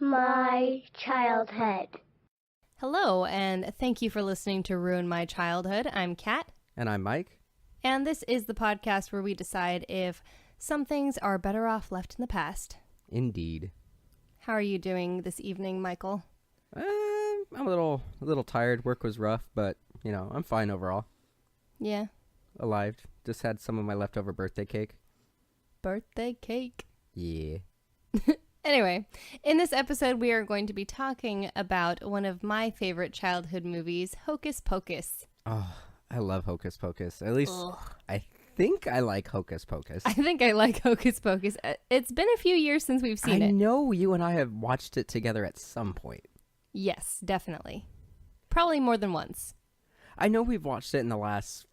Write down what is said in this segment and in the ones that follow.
my childhood. Hello, and thank you for listening to Ruin My Childhood. I'm Kat. And I'm Mike. And this is the podcast where we decide if some things are better off left in the past. Indeed. How are you doing this evening, Michael? I'm a little tired. Work was rough, but, I'm fine overall. Yeah. Alive. Just had some of my leftover birthday cake. Birthday cake. Yeah. Anyway, in this episode, we are going to be talking about one of my favorite childhood movies, Hocus Pocus. Oh, I love Hocus Pocus. At least I think I like Hocus Pocus. I think I like Hocus Pocus. It's been a few years since we've seen it. I know you and I have watched it together at some point. Yes, definitely. Probably more than once. I know we've watched it in the last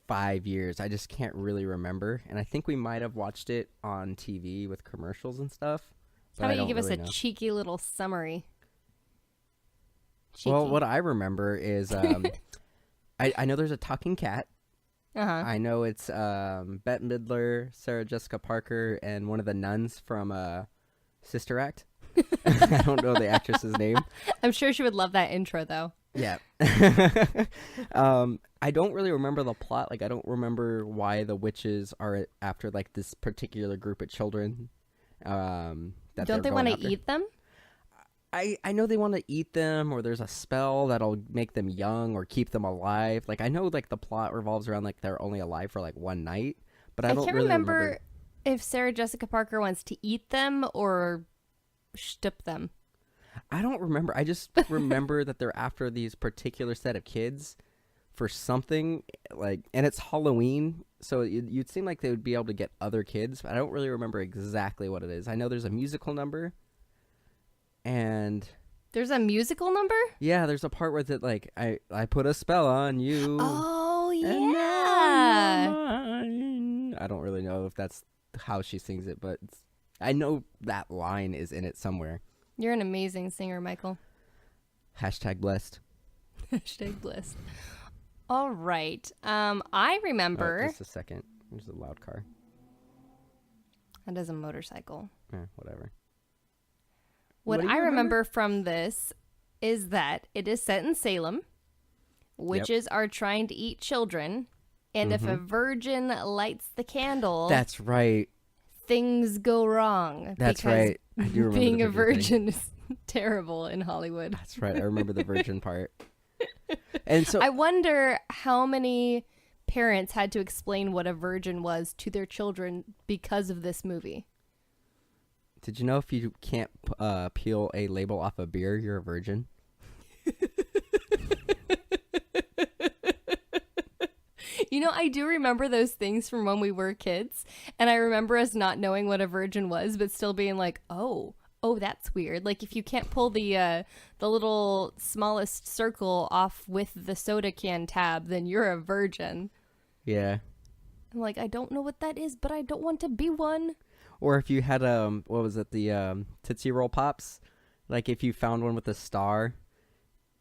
5 years. I just can't really remember. And I think we might have watched it on TV with commercials and stuff. How about you give us a cheeky little summary? Cheeky. Well, what I remember is I know there's a talking cat. Uh-huh. I know it's Bette Midler, Sarah Jessica Parker, and one of the nuns from Sister Act. I don't know the actress's name. I'm sure she would love that intro, though. Yeah. I don't really remember the plot. Like, I don't remember why the witches are after, like, this particular group of children. Don't they want to eat them? I know they want to eat them, or there's a spell that'll make them young or keep them alive. Like, I know, like, the plot revolves around, like, they're only alive for, like, one night. But I don't can't really remember if Sarah Jessica Parker wants to eat them or shtup them. I don't remember. I just remember that they're after these particular set of kids for something, like, and it's Halloween, so you'd seem like they would be able to get other kids, but I don't really remember exactly what it is. I know there's a musical number, and... There's a musical number? Yeah, there's a part where it's like, I put a spell on you. Oh, yeah. I don't really know if that's how she sings it, but I know that line is in it somewhere. You're an amazing singer, Michael. Hashtag blessed. Hashtag blessed. All right. I remember... Just a second. There's a loud car. That is a motorcycle. Whatever. What I remember from this is that it is set in Salem. Witches are trying to eat children. And if a virgin lights the candle... That's right. Things go wrong. That's right. I do remember being the a virgin is terrible in Hollywood. That's right. I remember the virgin part. And so I wonder how many parents had to explain what a virgin was to their children because of this movie. Did you know if you can't peel a label off a beer, you're a virgin? I do remember those things from when we were kids, and I remember us not knowing what a virgin was, but still being like, oh, that's weird. Like, if you can't pull the little smallest circle off with the soda can tab, then you're a virgin. Yeah. I'm like, I don't know what that is, but I don't want to be one. Or if you had, what was it, the Tootsie Roll Pops? Like, if you found one with a star,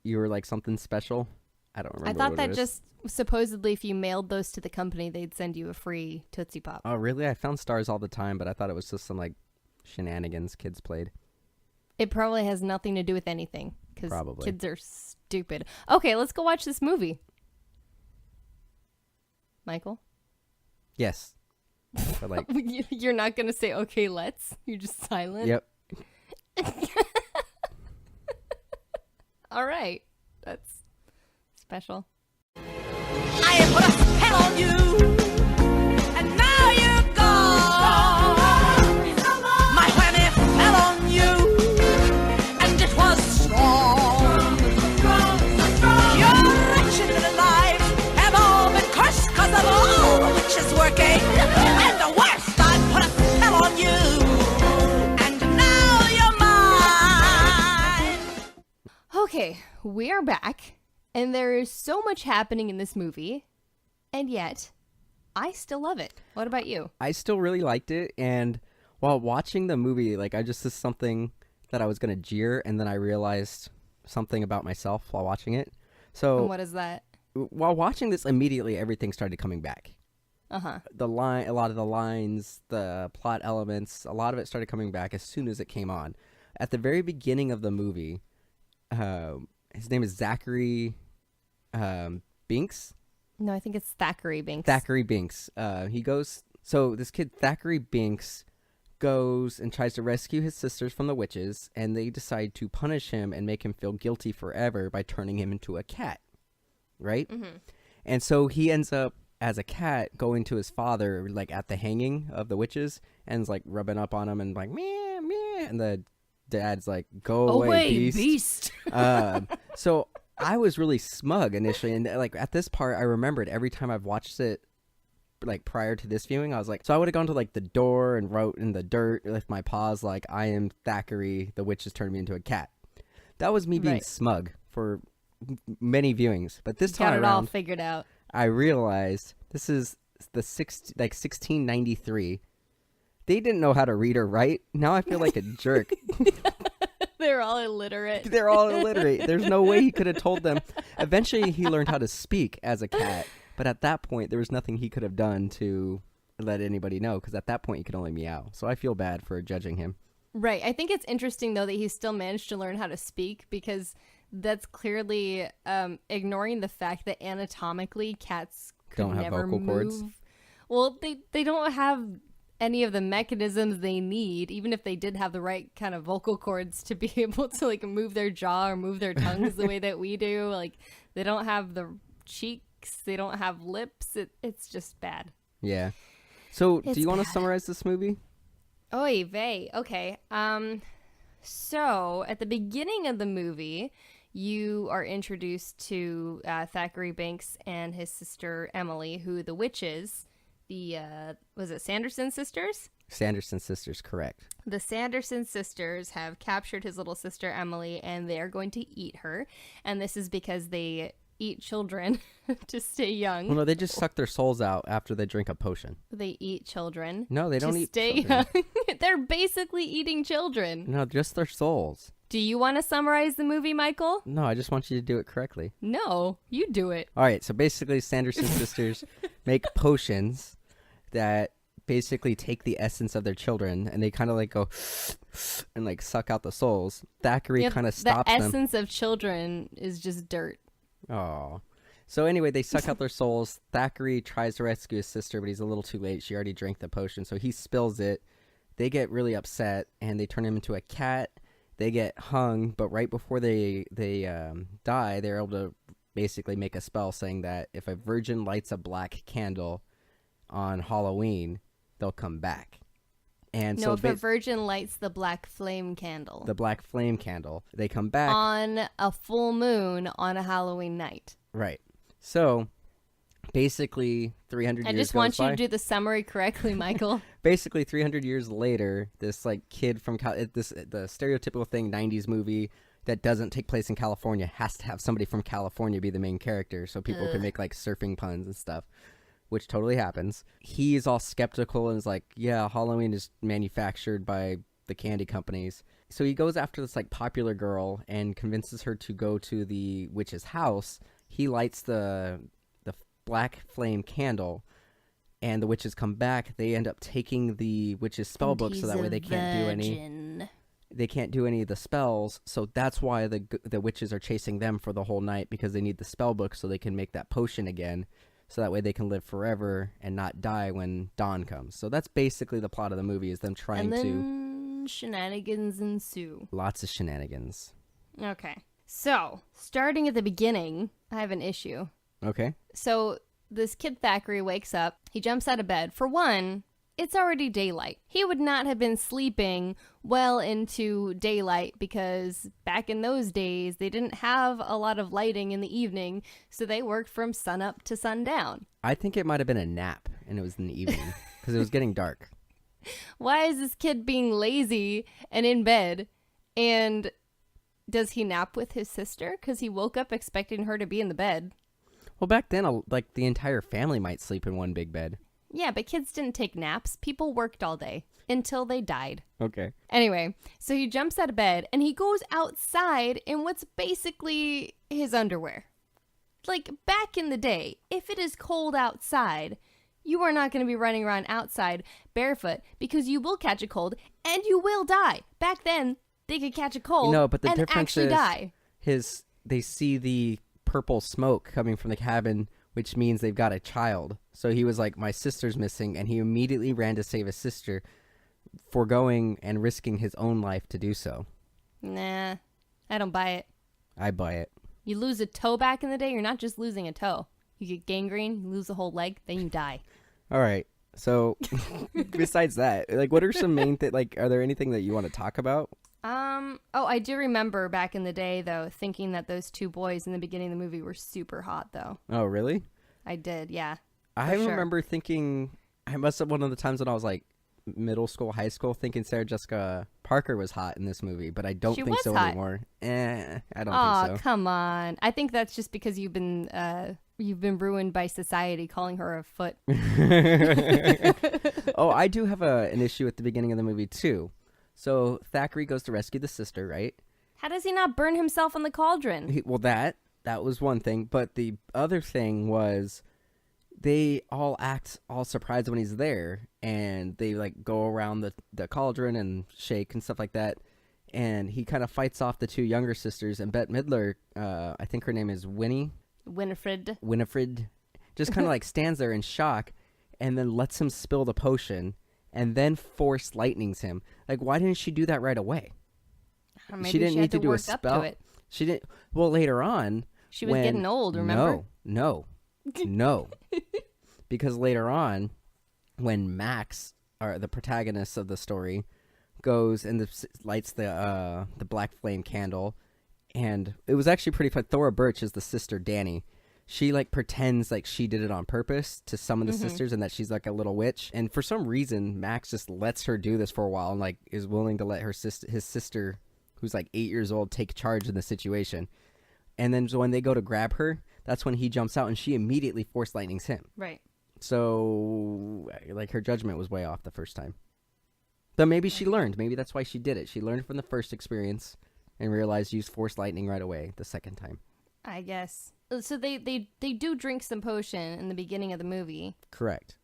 you were, like, something special. I don't remember. I thought that just supposedly if you mailed those to the company, they'd send you a free Tootsie Pop. Oh, really? I found stars all the time, but I thought it was just some, like, shenanigans kids played. It probably has nothing to do with anything, because Probably. kids are stupid. Okay, let's go watch this movie. Michael? Yes. But, like, You're not going to say, okay, let's? You're just silent? Yep. All right. That's special. I put a spell on you, and now you're gone. My whammy fell on you, and it was strong. Your wretched little lives have all been cursed because of all the witches working. And the worst, I put a spell on you, and now you're mine. Okay, we are back. And there is so much happening in this movie, and yet, I still love it. What about you? I still really liked it, and while watching the movie, like, I just is something that I was going to jeer, and then I realized something about myself while watching it. So, And what is that? while watching this, immediately everything started coming back. Uh-huh. A lot of the lines, the plot elements, a lot of it started coming back as soon as it came on. At the very beginning of the movie, his name is Zachary Binks. No, I think it's Thackeray Binks. Thackeray Binks. He goes. So this kid Thackeray Binks goes and tries to rescue his sisters from the witches, and they decide to punish him and make him feel guilty forever by turning him into a cat. Right? Mm-hmm. And so he ends up as a cat going to his father, like at the hanging of the witches, and is like rubbing up on him and like meh meh, and the dad's like, "Go away, beast." So I was really smug initially, and like at this part, I remembered every time I've watched it, like prior to this viewing, I was like, so I would have gone to like the door and wrote in the dirt with my paws, like, "I am Thackeray. The witches turned me into a cat." That was me being smug for many viewings, but this time got it around, all figured out. I realized this is the 1693. They didn't know how to read or write. Now I feel like a jerk. They're all illiterate. They're all illiterate. There's no way he could have told them. Eventually, he learned how to speak as a cat, but at that point, there was nothing he could have done to let anybody know, because at that point, he could only meow. So I feel bad for judging him. Right. I think it's interesting, though, that he still managed to learn how to speak, because that's clearly ignoring the fact that anatomically cats could Don't have never vocal move. cords? Well, they don't have any of the mechanisms they need, even if they did have the right kind of vocal cords to be able to like move their jaw or move their tongues the way that we do. Like, they don't have the cheeks, they don't have lips. It's just bad. Yeah. So, It's do you want to bad. summarize this movie? Oy vey. Okay. So at the beginning of the movie, you are introduced to Thackeray Binks and his sister Emily, who the witches, was it Sanderson sisters? Sanderson sisters, correct. The Sanderson sisters have captured his little sister Emily, and they are going to eat her. And this is because they eat children to stay young. Well, no, they just suck their souls out after they drink a potion. They eat children. No, they don't to eat stay children. young. They're basically eating children. No, just their souls. Do you want to summarize the movie, Michael? No, I just want you to do it correctly. No, you do it. All right, so basically Sanderson sisters make potions that basically take the essence of their children, and they kind of like go and like suck out the souls. Thackeray kind of stops the them. essence of children is just dirt. Oh. So anyway, they suck out their souls. Thackeray tries to rescue his sister, but he's a little too late. She already drank the potion, so he spills it. They get really upset, and they turn him into a cat. They get hung, but right before they die, they're able to basically make a spell saying that if a virgin lights a black candle on Halloween, they'll come back. And No, so if a virgin lights the black flame candle the black flame candle, they come back. on a full moon on a Halloween night. Right. So basically 300 I years just want goes you by. to do the summary correctly, Michael. Basically 300 years later, this like kid from the stereotypical thing 90s movie that doesn't take place in California has to have somebody from California be the main character so people can make like surfing puns and stuff, which totally happens. He is all skeptical and is like, yeah, Halloween is manufactured by the candy companies. So he goes after this like popular girl and convinces her to go to the witch's house. He lights the black flame candle, and the witches come back. They end up taking the witch's spell book, so that way they can't do any. They can't do any of the spells. So that's why the witches are chasing them for the whole night, because they need the spell book so they can make that potion again. So that way they can live forever and not die when dawn comes. So that's basically the plot of the movie, is them trying And then shenanigans ensue. lots of shenanigans. Okay. So, starting at the beginning, I have an issue. Okay. So, this kid Thackeray wakes up. He jumps out of bed. For one, it's already daylight. He would not have been sleeping well into daylight, because back in those days, they didn't have a lot of lighting in the evening, so they worked from sunup to sundown. I think it might have been a nap, and it was in the evening, because it was getting dark. Why is this kid being lazy and in bed? And does he nap with his sister? Because he woke up expecting her to be in the bed. Well, back then, like, the entire family might sleep in one big bed. Yeah, but kids didn't take naps. People worked all day until they died. Okay. Anyway, so he jumps out of bed and he goes outside in what's basically his underwear. Like, back in the day, if it is cold outside, you are not going to be running around outside barefoot, because you will catch a cold and you will die. Back then, they could catch a cold No, but the and difference actually is die. they see the purple smoke coming from the cabin, which means they've got a child. So he was like, my sister's missing, and he immediately ran to save his sister, foregoing and risking his own life to do so. Nah, I don't buy it. I buy it. You lose a toe back in the day, you're not just losing a toe. You get gangrene, you lose a whole leg, then you die. All right. So besides that, like, what are some main are there anything that you want to talk about? I do remember back in the day, though, thinking that those two boys in the beginning of the movie were super hot, though. Oh, really? I did, yeah. I sure. remember thinking, I must have one of the times when I was like middle school, high school, thinking Sarah Jessica Parker was hot in this movie, but I don't She think was so hot. anymore. I don't think Oh, so. come on. I think that's just because you've been ruined by society calling her a foot. Oh, I do have an issue at the beginning of the movie, too. So Thackeray goes to rescue the sister, right? How does he not burn himself in the cauldron? Well, that was one thing. But the other thing was they all act all surprised when he's there. And they, like, go around the cauldron and shake and stuff like that. And he kind of fights off the two younger sisters. And Bette Midler, I think her name is Winifred, just kind of, like, stands there in shock and then lets him spill the potion. And then force lightnings him. Like, why didn't she do that right away? Or maybe she didn't need had to do a work spell. up to it. She didn't. Well, later on, She was getting old, remember? No. Because later on, when Max, or the protagonist of the story, goes and lights the black flame candle, and it was actually pretty fun. Thora Birch is the sister Danny. She, like, pretends like she did it on purpose to summon the sisters and that she's, like, a little witch. And for some reason, Max just lets her do this for a while and, like, is willing to let his sister, who's, like, 8 years old, take charge of the situation. And then so when they go to grab her, that's when he jumps out and she immediately force lightnings him. Right. So, like, her judgment was way off the first time. But maybe she learned. Maybe that's why she did it. She learned from the first experience and realized use force lightning right away the second time. I guess. So they do drink some potion in the beginning of the movie. Correct.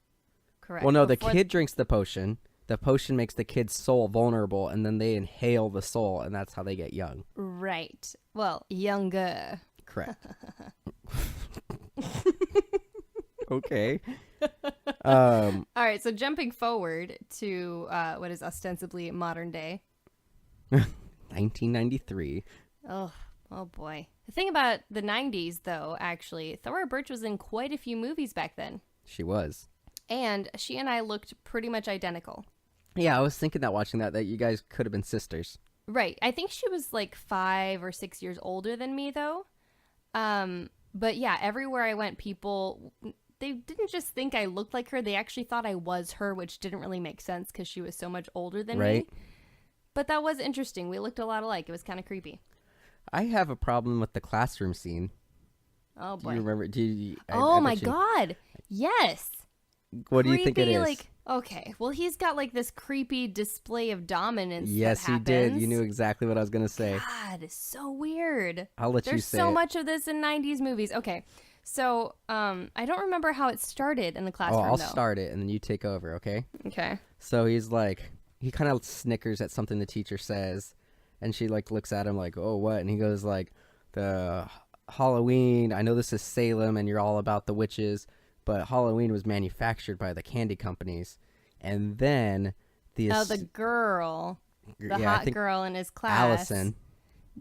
Correct. Well, no, the Before kid drinks the potion. The potion makes the kid's soul vulnerable, and then they inhale the soul, and that's how they get young. Right. Well, younger. Correct. Okay. All right, so jumping forward to what is ostensibly modern day. 1993. Oh boy. The thing about the 90s, though, actually, Thora Birch was in quite a few movies back then. She was. And she and I looked pretty much identical. Yeah, I was thinking that watching that you guys could have been sisters. Right. I think she was like 5 or 6 years older than me, though. But yeah, everywhere I went, people, they didn't just think I looked like her. They actually thought I was her, which didn't really make sense because she was so much older than me. But that was interesting. We looked a lot alike. It was kind of creepy. I have a problem with the classroom scene. Oh, boy. Do you remember? Oh, I my bet you- God. Yes. What do you think it Creepy, is? Like, okay. Well, he's got like this creepy display of dominance. Yes, that he did. happens. You knew exactly what I was going to say. God, it's so weird. I'll let you There's say so it. much of this in 90s movies. Okay. So, I don't remember how it started in the classroom, I'll though. start it, and then you take over, okay? Okay. So he's like, he kind of snickers at something the teacher says, and she, like, looks at him like, oh, what? And he goes, like, the Halloween, I know this is Salem, and you're all about the witches, but Halloween was manufactured by the candy companies. And then the girl, the yeah, I hot think girl in his class, Allison.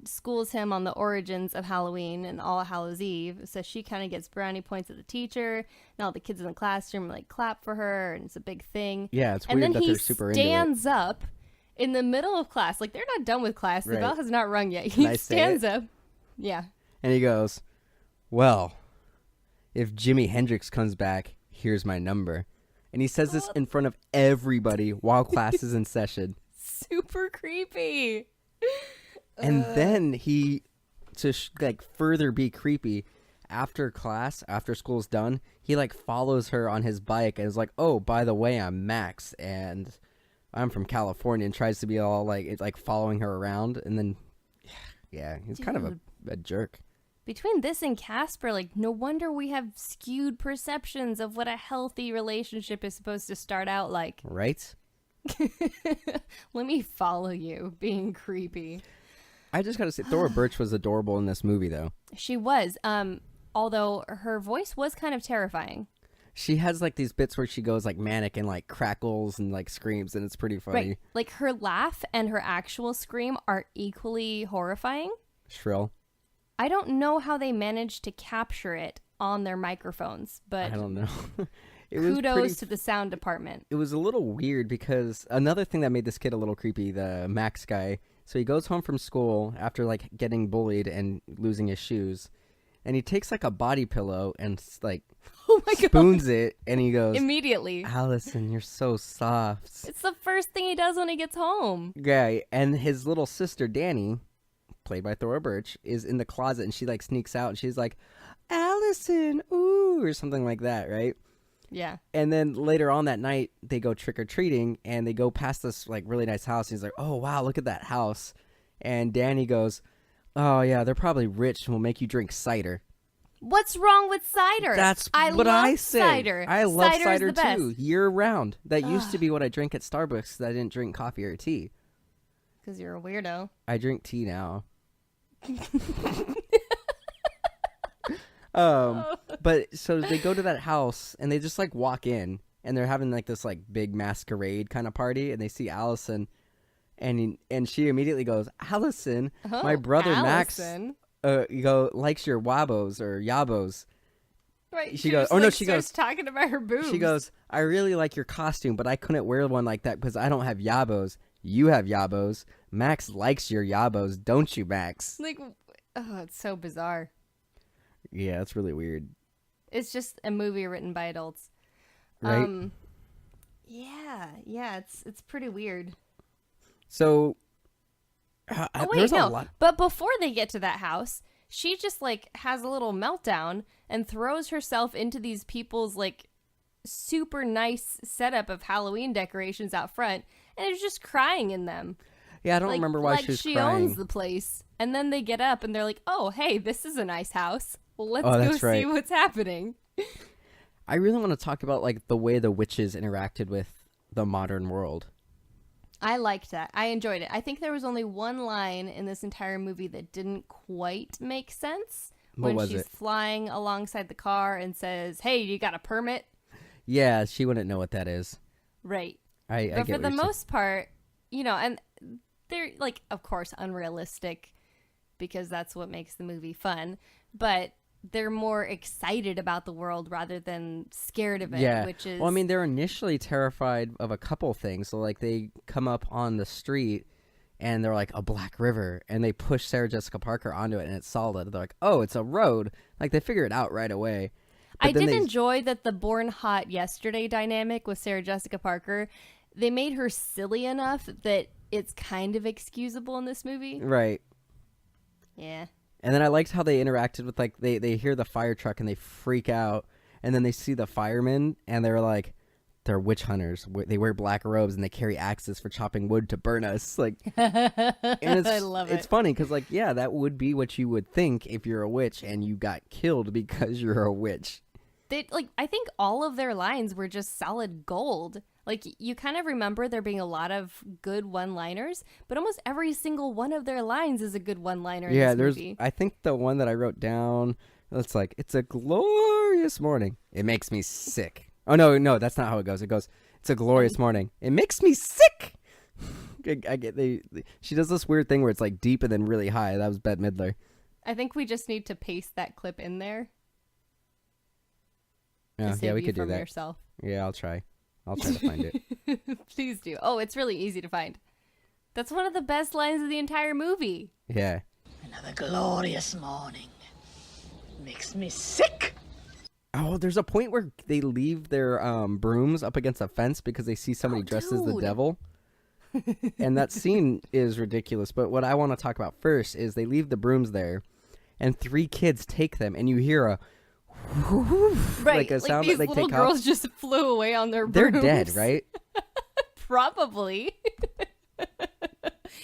schools him on the origins of Halloween and All Hallows Eve. So she kind of gets brownie points at the teacher, and all the kids in the classroom like clap for her, and it's a big thing. Yeah, it's and weird then that he they're super into it. stands up in the middle of class, like they're not done with class. The Right. bell has not rung yet. Can He I say stands it? up. Yeah. And he goes, well, if Jimi Hendrix comes back, here's my number. And he says this in front of everybody while class is in session. Super creepy. And then he, to like further be creepy, after class, after school's done, he like follows her on his bike and is like, oh, by the way, I'm Max and I'm from California, and tries to be all like, it's like following her around. And then, yeah, he's kind of a jerk. Between this and Casper, like, no wonder we have skewed perceptions of what a healthy relationship is supposed to start out like. Right? Let me follow you, being creepy. I just gotta say, Thora Birch was adorable in this movie, though. She was, although her voice was kind of terrifying. She has like these bits where she goes like manic and like crackles and like screams, and it's pretty funny. Right. Like her laugh and her actual scream are equally horrifying. Shrill. I don't know how they managed to capture it on their microphones, but I don't know. kudos to the sound department. It was a little weird because another thing that made this kid a little creepy, the Max guy. So he goes home from school after like getting bullied and losing his shoes, and he takes like a body pillow and like Oh my God. spoons it, and he goes, Immediately. "Allison, you're so soft." It's the first thing he does when he gets home. Yeah, and his little sister Danny, played by Thora Birch, is in the closet, and she like sneaks out, and she's like, "Allison, ooh," or something like that, right? Yeah. And then later on that night, they go trick-or-treating, and they go past this, like, really nice house. He's like, "Oh, wow, look at that house." And Danny goes, "Oh, yeah, they're probably rich and will make you drink cider." What's wrong with cider? That's I what love I said. cider. I love Cider's cider, the best. too, year-round. That used to be what I drank at Starbucks because I didn't drink coffee or tea. Because you're a weirdo. I drink tea now. But so they go to that house and they just like walk in and they're having like this like big masquerade kind of party, and they see Allison, and she immediately goes, "Allison, my brother Allison. Max likes your wabos or yabos." Right. She goes, just, "Oh, no," like, she starts goes- talking about her boobs. She goes, "I really like your costume, but I couldn't wear one like that because I don't have yabos. You have yabos. Max likes your yabos, don't you, Max?" Like, oh, it's so bizarre. Yeah, it's really weird. It's just a movie written by adults. Right? Yeah, it's pretty weird. So, Oh wait, there's a no. lot. But before they get to that house, she just like has a little meltdown and throws herself into these people's like super nice setup of Halloween decorations out front, and is just crying in them. Yeah, I don't Like, remember why like she was she crying. owns the place. And then they get up and they're like, "Oh, hey, this is a nice house. Well, let's Oh, go that's see right. what's happening." I really want to talk about like the way the witches interacted with the modern world. I liked that. I enjoyed it. I think there was only one line in this entire movie that didn't quite make sense. What When was she's it? flying alongside the car and says, "Hey, you got a permit?" Yeah, she wouldn't know what that is. Right. I But get for what the you're saying. most part, you know, and they're like, of course, unrealistic because that's what makes the movie fun. But they're more excited about the world rather than scared of it, Yeah. which is... Well, I mean, they're initially terrified of a couple things. So, like, they come up on the street and they're like, "A black river," and they push Sarah Jessica Parker onto it, and it's solid. They're like, "Oh, it's a road." Like, they figure it out right away. But I then did they- enjoy that the Born Hot Yesterday dynamic with Sarah Jessica Parker. They made her silly enough that it's kind of excusable in this movie. Right. Yeah. And then I liked how they interacted with, like, they hear the fire truck and they freak out, and then they see the firemen and they're like, they're witch hunters. They wear black robes and they carry axes for chopping wood to burn us. Like, and it's, I love it's it. funny because, like, yeah, that would be what you would think if you're a witch and you got killed because you're a witch. They like I think all of their lines were just solid gold. Like you kind of remember there being a lot of good one-liners, but almost every single one of their lines is a good one-liner in Yeah, this there's. movie. I think the one that I wrote down. It's like, "It's a glorious morning. It makes me sick." Oh no, that's not how it goes. It goes, "It's a glorious morning. It makes me sick." I get she does this weird thing where it's like deep and then really high. That was Bette Midler. I think we just need to paste that clip in there. To Yeah, save we you could do from that. yourself. Yeah, I'll try to find it. Please do. Oh, it's really easy to find. That's one of the best lines of the entire movie. Yeah. Another glorious morning. Makes me sick. Oh, there's a point where they leave their brooms up against a fence because they see somebody Oh, dressed as the dude. devil. And that scene is ridiculous. But what I want to talk about first is they leave the brooms there, and 3 kids take them, and you hear a Right. like a sound these that they little take girls off. just flew away on their They're brooms. dead, right? Probably.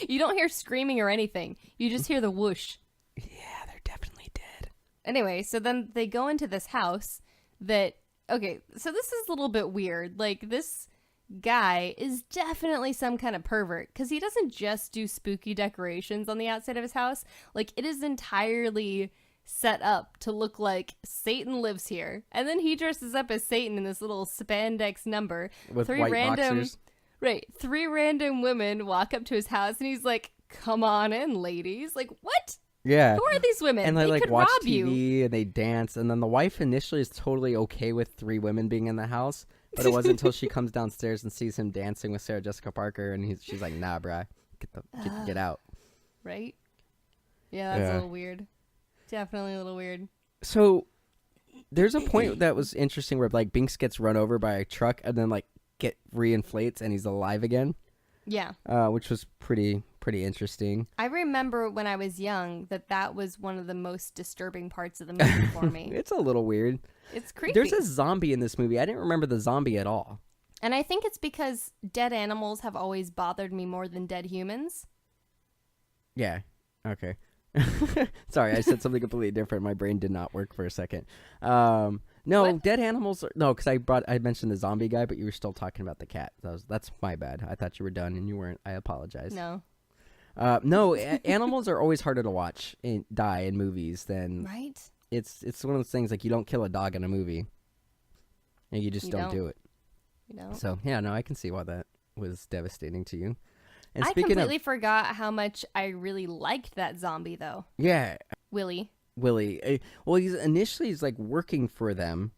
You don't hear screaming or anything. You just hear the whoosh. Yeah, they're definitely dead. Anyway, so then they go into this house that, okay, so this is a little bit weird. Like, this guy is definitely some kind of pervert, because he doesn't just do spooky decorations on the outside of his house. Like, it is entirely set up to look like Satan lives here. And then he dresses up as Satan in this little spandex number. With white boxers. Right. 3 random women walk up to his house and he's like, come on in, ladies. Like, what? Yeah. Who are these women? And they like could watch rob TV and they dance. And then the wife initially is totally okay with 3 women being in the house. But it wasn't until she comes downstairs and sees him dancing with Sarah Jessica Parker. And she's like, nah, bruh, get out. Right? Yeah, that's a little weird. Definitely a little weird. So there's a point that was interesting where like Binks gets run over by a truck and then like reinflates and he's alive again. Yeah. Which was pretty interesting. I remember when I was young that was one of the most disturbing parts of the movie for me. It's a little weird. It's creepy. There's a zombie in this movie. I didn't remember the zombie at all. And I think it's because dead animals have always bothered me more than dead humans. Yeah. Okay. Sorry, I said something completely different. My brain did not work for a second. No, What? dead animals. No, because I mentioned the zombie guy, but you were still talking about the cat. That's my bad. I thought you were done, and you weren't. I apologize. No. No, animals are always harder to watch and die in movies than. Right? It's one of those things like you don't kill a dog in a movie, and you just don't do it. You know? So yeah, no, I can see why that was devastating to you. And I speaking completely forgot how much I really liked that zombie, though. yeah, Willie. Well, he's like working for them,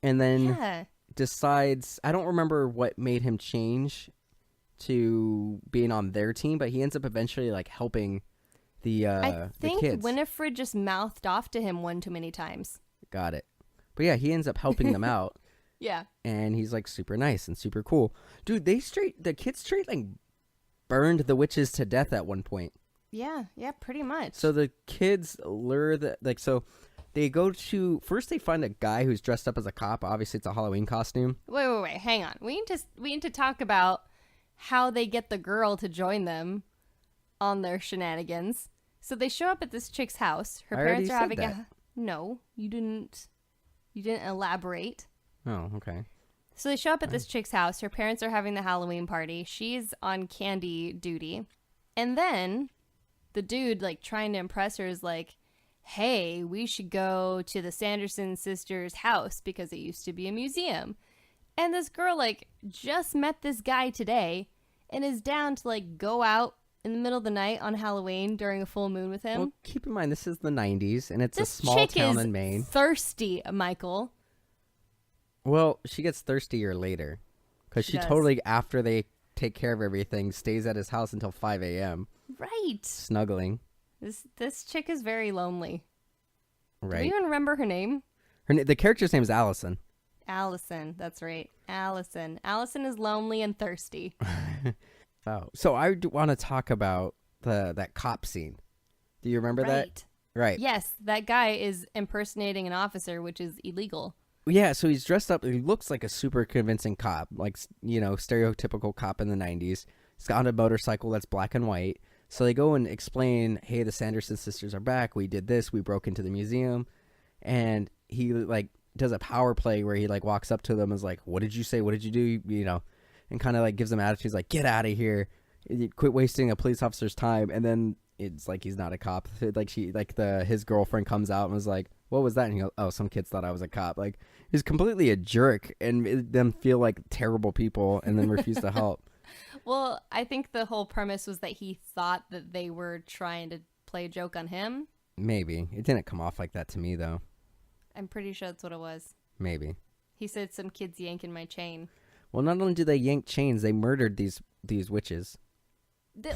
and then Yeah. decides. I don't remember what made him change to being on their team, but he ends up eventually like helping the I think kids. Winifred just mouthed off to him one too many times. Got it. But yeah, he ends up helping them out, Yeah. and he's like super nice and super cool, dude. The kids straight like burned the witches to death at one point. Yeah, pretty much. So the kids lure so they go to first they find a guy who's dressed up as a cop. Obviously it's a Halloween costume. Wait, hang on. We need to talk about how they get the girl to join them on their shenanigans. So they show up at this chick's house. Her I already parents are having said that. No, you didn't elaborate. Oh, okay. So they show up at this chick's house. Her parents are having the Halloween party. She's on candy duty. And then the dude, like, trying to impress her is like, hey, we should go to the Sanderson sisters' house because it used to be a museum. And this girl, like, just met this guy today and is down to, like, go out in the middle of the night on Halloween during a full moon with him. Well, keep in mind this is the 90s and it's This a small chick town is in Maine. thirsty, Michael. Well, she gets thirstier later because She she does. totally, after they take care of everything, stays at his house until 5 a.m. Right. snuggling. This chick is very lonely. Do Right. you even remember her name? The character's name is Allison. Allison. That's right. Allison. Allison is lonely and thirsty. Oh, so I want to talk about that cop scene. Do you remember that? Right. Yes, that guy is impersonating an officer, which is illegal. Yeah, so he's dressed up. He looks like a super convincing cop, like, stereotypical cop in the 90s. He's got a motorcycle that's black and white. So they go and explain, hey, the Sanderson sisters are back. We did this. We broke into the museum. And he, like, does a power play where he, like, walks up to them and is like, what did you say? What did you do? And kind of, like, gives them attitudes like, get out of here. Quit wasting a police officer's time. And then it's like he's not a cop. His girlfriend comes out and was like, what was that? And he goes, oh, some kids thought I was a cop. Like, he's completely a jerk and made them feel like terrible people and then refuse to help. Well, I think the whole premise was that he thought that they were trying to play a joke on him. Maybe. It didn't come off like that to me, though. I'm pretty sure that's what it was. Maybe. He said some kids yanking my chain. Well, not only did they yank chains, they murdered these witches.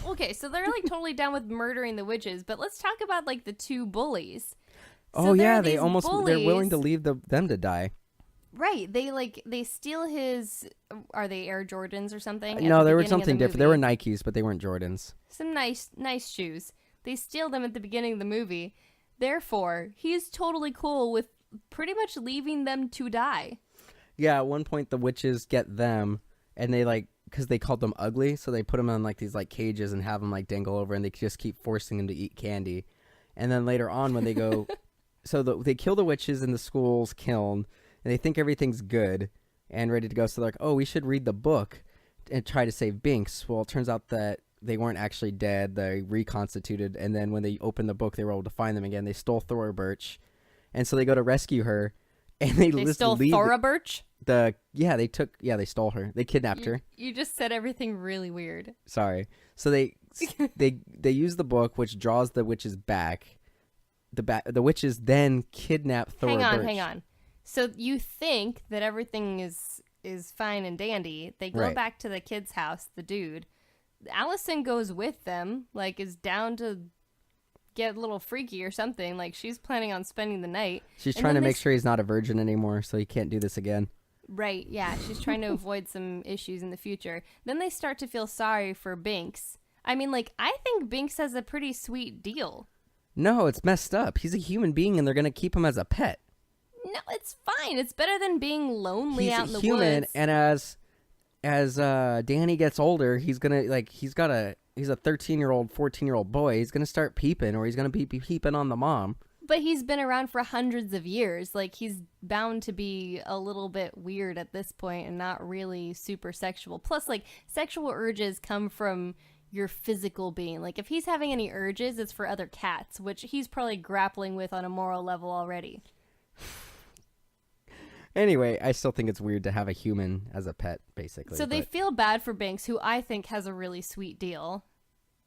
Okay, so they're like totally down with murdering the witches, but let's talk about like the 2 bullies. Oh yeah, they're bullies. willing to leave them to die. Right, they steal his. Are they Air Jordans or something? No, they were something different. They were Nikes, but they weren't Jordans. Some nice shoes. They steal them at the beginning of the movie. Therefore, he's totally cool with pretty much leaving them to die. Yeah, at one point the witches get them, and they because they called them ugly, so they put them on like these like cages and have them like dangle over, and they just keep forcing them to eat candy. And then later on, when they go, they kill the witches in the school's kiln, and they think everything's good. and ready to go. So they're like, oh, we should read the book and try to save Binks. Well, it turns out that they weren't actually dead. They reconstituted, and then when they opened the book, they were able to find them again. They stole Thora Birch, and so they go to rescue her, and they stole Thora Birch? They stole her. They kidnapped her. You just said everything really weird. Sorry. So they use the book, which draws the witches back. The witches then kidnap Thora Birch. Hang on. So you think that everything is fine and dandy. They go back to the kid's house, the dude. Allison goes with them, like is down to get a little freaky or something. Like she's planning on spending the night. She's trying to make sure he's not a virgin anymore, so he can't do this again. Right, yeah. She's trying to avoid some issues in the future. Then they start to feel sorry for Binks. I mean, like, I think Binks has a pretty sweet deal. No, it's messed up. He's a human being, and they're going to keep him as a pet. No, it's fine. It's better than being lonely out in the human, woods. And as Danny gets older, he's a 13-year-old, 14-year-old boy. He's gonna start peeping, or he's gonna be peeping on the mom. But he's been around for hundreds of years. Like, he's bound to be a little bit weird at this point and not really super sexual. Plus, like, sexual urges come from your physical being. Like, if he's having any urges, it's for other cats, which he's probably grappling with on a moral level already. Anyway, I still think it's weird to have a human as a pet, basically. So they feel bad for Binks, who I think has a really sweet deal.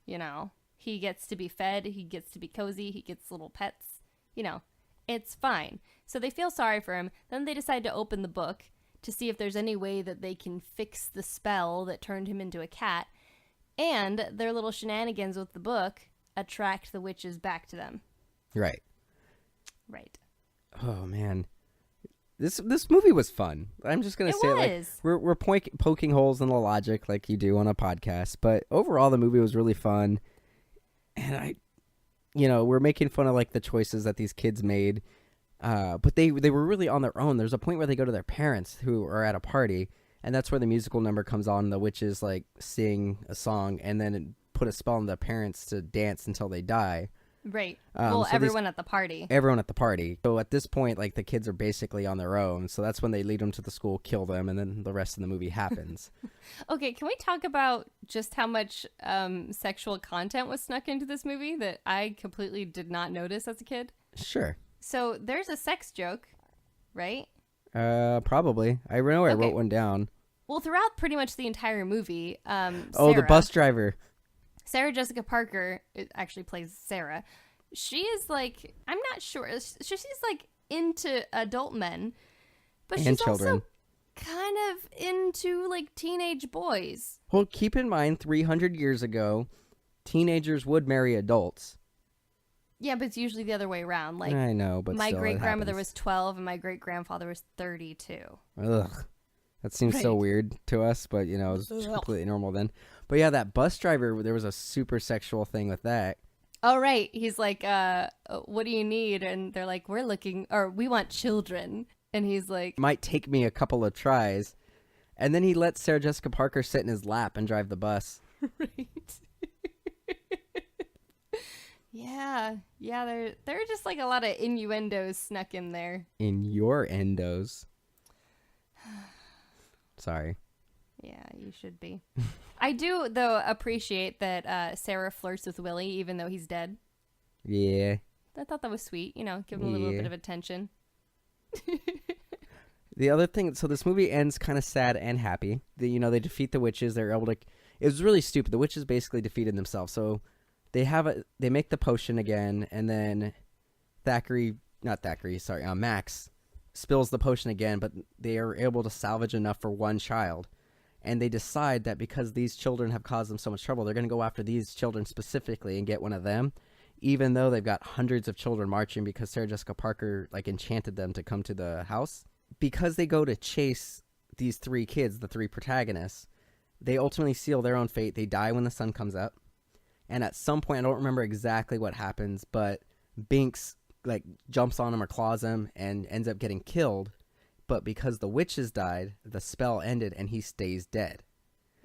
You know, he gets to be fed, he gets to be cozy, he gets little pets. You know, it's fine. So they feel sorry for him. Then they decide to open the book to see if there's any way that they can fix the spell that turned him into a cat. And their little shenanigans with the book attract the witches back to them. Right. Right. Oh, man. This movie was fun. I'm just going to say it. Like, we're poking holes in the logic like you do on a podcast. But overall, the movie was really fun. And we're making fun of like the choices that these kids made. But they were really on their own. There's a point where they go to their parents who are at a party. And that's where the musical number comes on. The witches like sing a song and then put a spell on the parents to dance until they die. Right. So everyone at the party. Everyone at the party. So at this point, like the kids are basically on their own. So that's when they lead them to the school, kill them, and then the rest of the movie happens. Okay, can we talk about just how much sexual content was snuck into this movie that I completely did not notice as a kid? Sure. So there's a sex joke, right? Probably. I know I wrote one down. Well, throughout pretty much the entire movie, the bus driver. Sarah Jessica Parker actually plays Sarah. She is like, I'm not sure. She's like into adult men, but she's children. Also kind of into like teenage boys. Well, keep in mind, 300 years ago, teenagers would marry adults. Yeah, but it's usually the other way around. Like, I know, but my still, great-grandmother was 12 and my great-grandfather was 32. Ugh. That seems so weird to us, but, it was completely normal then. But yeah, that bus driver, there was a super sexual thing with that. Oh, right. He's like, what do you need? And they're like, we want children. And he's like, might take me a couple of tries. And then he lets Sarah Jessica Parker sit in his lap and drive the bus. Right. Yeah. There are just like a lot of innuendos snuck in there. In your endos. Sorry. Yeah, you should be. I do, though, appreciate that Sarah flirts with Willie, even though he's dead. Yeah. I thought that was sweet. Give him a little bit of attention. The other thing, so this movie ends kind of sad and happy. They defeat the witches. They're able to. It was really stupid. The witches basically defeated themselves. So they make the potion again, and then Max spills the potion again, but they are able to salvage enough for one child. And they decide that because these children have caused them so much trouble, they're going to go after these children specifically and get one of them, even though they've got hundreds of children marching because Sarah Jessica Parker enchanted them to come to the house. Because they go to chase these three kids, the three protagonists, they ultimately seal their own fate. They die when the sun comes up. And at some point, I don't remember exactly what happens, but Binks jumps on him or claws him and ends up getting killed. But because the witches died, the spell ended and he stays dead.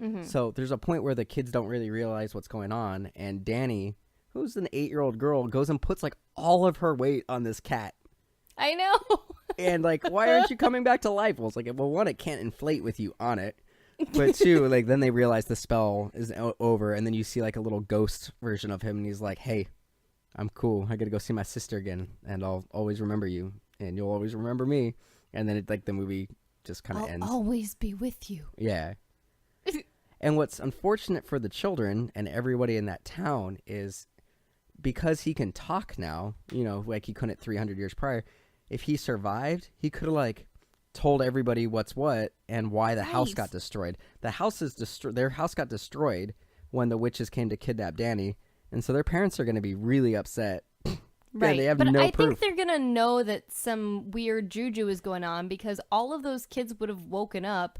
Mm-hmm. So there's a point where the kids don't really realize what's going on. And Danny, who's an 8-year-old girl, goes and puts all of her weight on this cat. I know. And like, why aren't you coming back to life? Well, it's like, well, one, it can't inflate with you on it. But two, like, then they realize the spell is over, and then you see like a little ghost version of him, and he's like, hey, I'm cool. I gotta go see my sister again, and I'll always remember you, and you'll always remember me. And then the movie just kind of ends. I'll always be with you. Yeah. And what's unfortunate for the children and everybody in that town is because he can talk now, like he couldn't 300 years prior, if he survived, he could have like told everybody what's what and why the house got destroyed. Their house got destroyed when the witches came to kidnap Danny, and so their parents are going to be really upset. Right, they have but no I proof. think they're going to know that some weird juju is going on because all of those kids would have woken up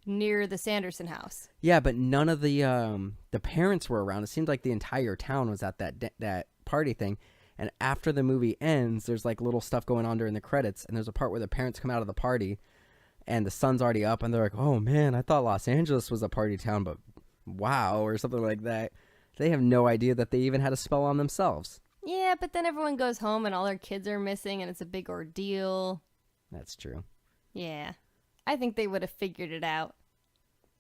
near the Sanderson house. Yeah, but none of the parents were around. It seemed like the entire town was at that party thing. And after the movie ends, there's like little stuff going on during the credits, and there's a part where the parents come out of the party, and the sun's already up, and they're like, "Oh man, I thought Los Angeles was a party town, but wow," or something like that. They have no idea that they even had a spell on themselves. Yeah, but then everyone goes home and all their kids are missing, and it's a big ordeal. That's true. Yeah, I think they would have figured it out.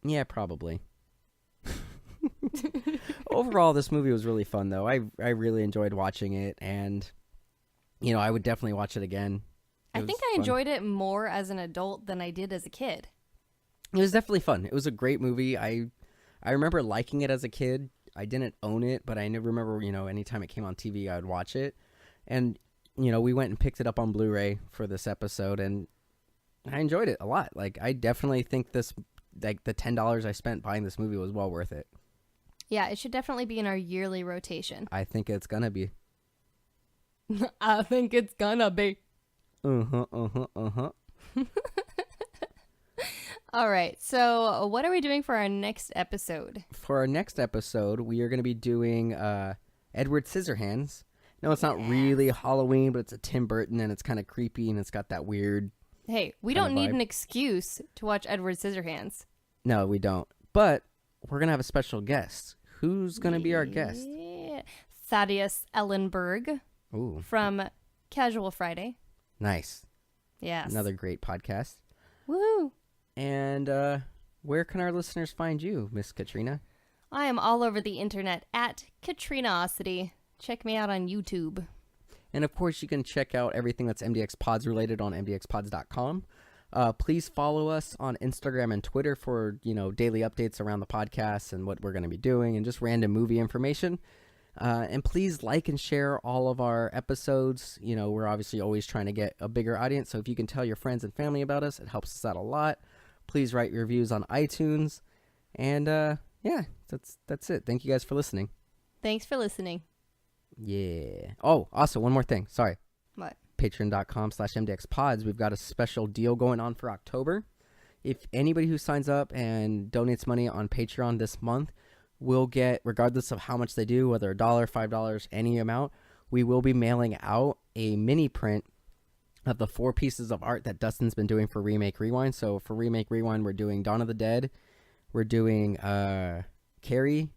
Yeah, probably. Overall, this movie was really fun, though. I really enjoyed watching it, and I would definitely watch it again. I think I enjoyed it more as an adult than I did as a kid. It was definitely fun. It was a great movie. I remember liking it as a kid. I didn't own it, but I remember, anytime it came on TV, I would watch it. And, we went and picked it up on Blu-ray for this episode, and I enjoyed it a lot. Like, I definitely think this, like, the $10 I spent buying this movie was well worth it. Yeah, it should definitely be in our yearly rotation. I think it's gonna be. I think it's gonna be. Uh-huh. All right, so what are we doing for our next episode? For our next episode, we are going to be doing Edward Scissorhands. No, it's not really Halloween, but it's a Tim Burton, and it's kind of creepy, and it's got that weird... Hey, we don't need an excuse to watch Edward Scissorhands. No, we don't. But we're going to have a special guest. Who's going to be our guest? Thaddeus Ellenberg. Ooh. From Casual Friday. Nice. Yes. Another great podcast. Woo! And where can our listeners find you, Miss Katrina? I am all over the internet at Katrinaosity. Check me out on YouTube. And of course, you can check out everything that's MDXpods related on MDXpods.com. Please follow us on Instagram and Twitter for, daily updates around the podcast and what we're going to be doing and just random movie information. And please like and share all of our episodes. We're obviously always trying to get a bigger audience. So if you can tell your friends and family about us, it helps us out a lot. Please write reviews on iTunes. And yeah, that's it. Thank you guys for listening. Thanks for listening. Yeah. Oh, also one more thing. Sorry. What? Patreon.com/MDXpods. We've got a special deal going on for October. If anybody who signs up and donates money on Patreon this month will get, regardless of how much they do, whether $1, $5, any amount, we will be mailing out a mini print of the 4 pieces of art that Dustin's been doing for Remake Rewind. So for Remake Rewind, we're doing Dawn of the Dead. We're doing Carrie,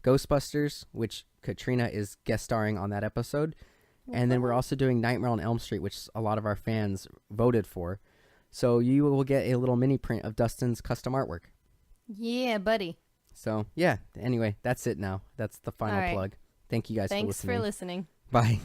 Ghostbusters, which Katrina is guest starring on that episode. And then we're also doing Nightmare on Elm Street, which a lot of our fans voted for. So you will get a little mini print of Dustin's custom artwork. Yeah, buddy. So, yeah. Anyway, that's it now. That's the final plug. Thank you guys for listening. Thanks for listening. Bye.